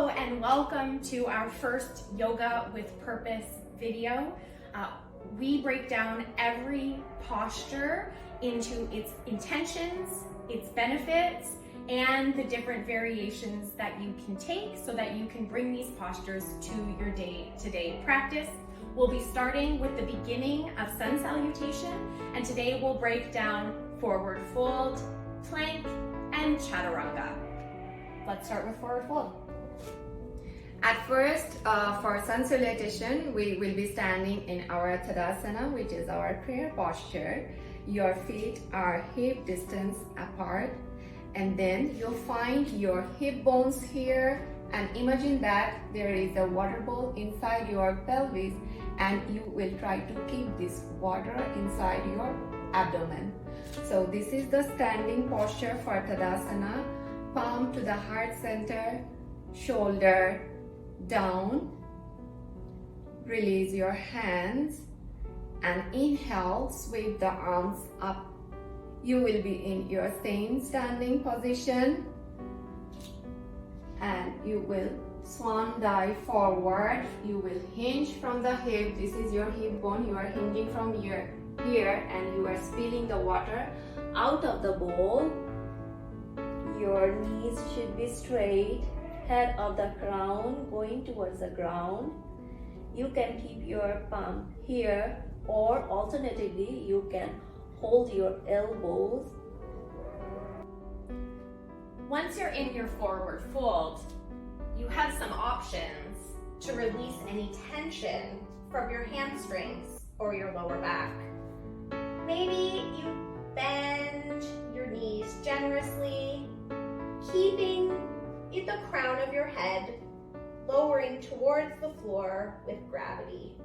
Hello and welcome to our first Yoga with Purpose video. We break down every posture into its intentions, its benefits, and the different variations that you can take so that you can bring these postures to your day-to-day practice. We'll be starting with the beginning of sun salutation, and today we'll break down forward fold, plank, and chaturanga. Let's start with forward fold. At first, for sun salutation, we will be standing in our Tadasana, which is our prayer posture. Your feet are hip distance apart, and then you'll find your hip bones here, and imagine that there is a water bowl inside your pelvis, and you will try to keep this water inside your abdomen. So this is the standing posture for Tadasana. Palm to the heart center, shoulder down. Release your hands and inhale, sweep the arms up. You will be in your same standing position and you will swan dive forward. You will hinge from the hip. This is your hip bone. You are hinging from here and you are spilling the water out of the bowl. Your knees should be straight, head of the crown going towards the ground. You can keep your palm here, or alternatively, you can hold your elbows. Once you're in your forward fold, you have some options to release any tension from your hamstrings or your lower back. Maybe you bend your knees generously, keeping the crown of your head lowering towards the floor with gravity.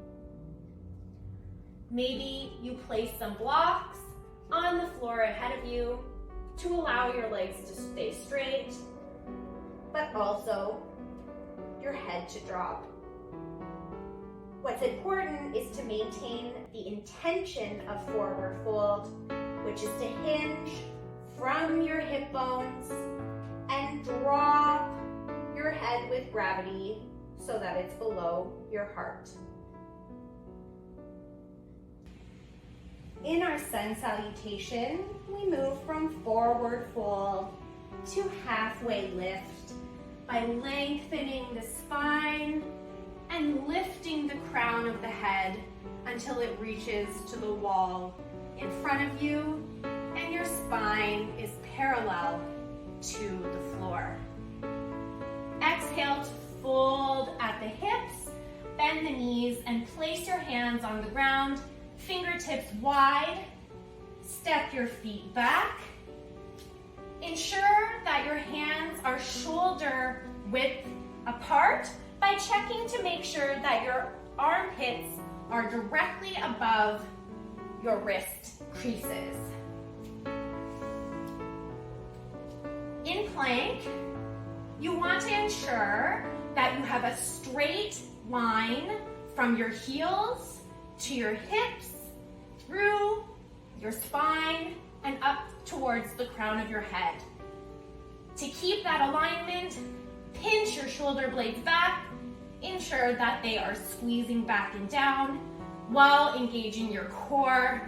Maybe you place some blocks on the floor ahead of you to allow your legs to stay straight, but also your head to drop. What's important is to maintain the intention of forward fold, which is to hinge from your hip bones and drop your head with gravity so that it's below your heart. In our sun salutation, we move from forward fold to halfway lift by lengthening the spine and lifting the crown of the head until it reaches to the wall in front of you and your spine is parallel to the floor. Exhale to fold at the hips, bend the knees and place your hands on the ground, fingertips wide, step your feet back. Ensure that your hands are shoulder width apart by checking to make sure that your armpits are directly above your wrist creases. In plank, you want to ensure that you have a straight line from your heels to your hips, through your spine, and up towards the crown of your head. To keep that alignment, pinch your shoulder blades back, ensure that they are squeezing back and down while engaging your core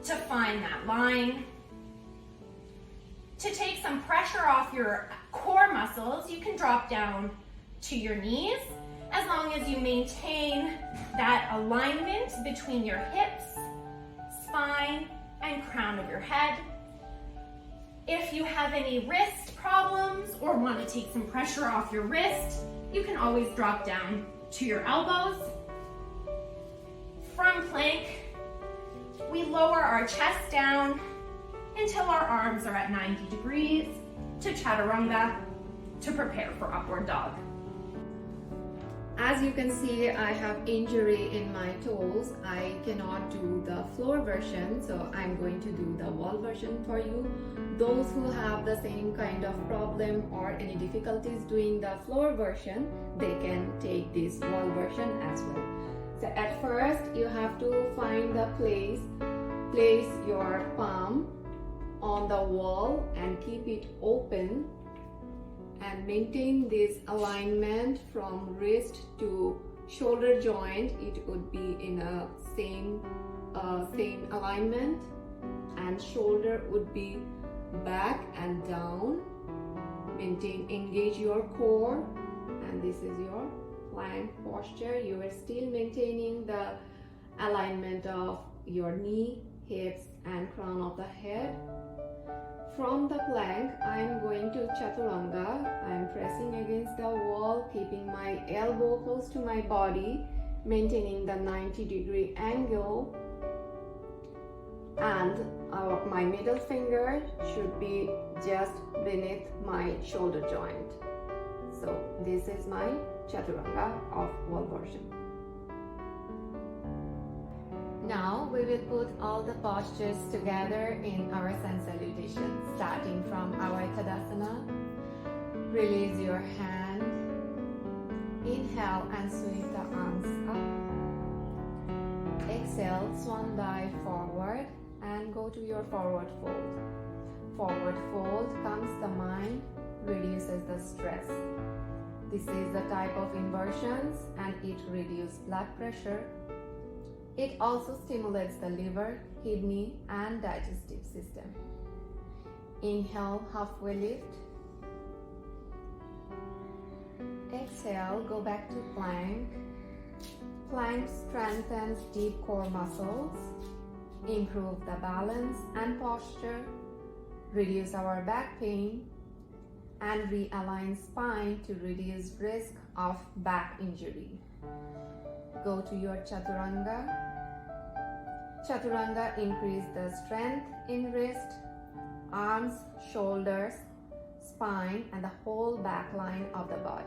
to find that line. To take some pressure off your core muscles, you can drop down to your knees as long as you maintain that alignment between your hips, spine, and crown of your head. If you have any wrist problems or want to take some pressure off your wrist, you can always drop down to your elbows. From plank, we lower our chest down until our arms are at 90 degrees to chaturanga to prepare for upward dog. As you can see, I have injury in my toes. I cannot do the floor version, so I'm going to do the wall version for you. Those who have the same kind of problem or any difficulties doing the floor version, they can take this wall version as well. So at first, you have to find the place your palm on the wall and keep it open and maintain this alignment from wrist to shoulder joint. It would be in a same alignment, and shoulder would be back and down. Engage your core, and this is your plank posture. You are still maintaining the alignment of your knee, hips and crown of the head. From the plank, I am going to Chaturanga. I am pressing against the wall, keeping my elbow close to my body, maintaining the 90-degree angle, and my middle finger should be just beneath my shoulder joint. So this is my Chaturanga of wall version. Now we will put all the postures together in our sun-salutation, starting from our Tadasana. Release your hand. Inhale and sweep the arms up. Exhale, swan dive forward and go to your forward fold. Forward fold calms the mind, reduces the stress. This is the type of inversions and it reduces blood pressure. It also stimulates the liver, kidney and digestive system. Inhale, halfway lift. Exhale, go back to plank. Plank strengthens deep core muscles, improve the balance and posture, reduce our back pain, and realign spine to reduce risk of back injury. Go to your Chaturanga. Chaturanga increase the strength in wrist, arms, shoulders, spine and the whole back line of the body.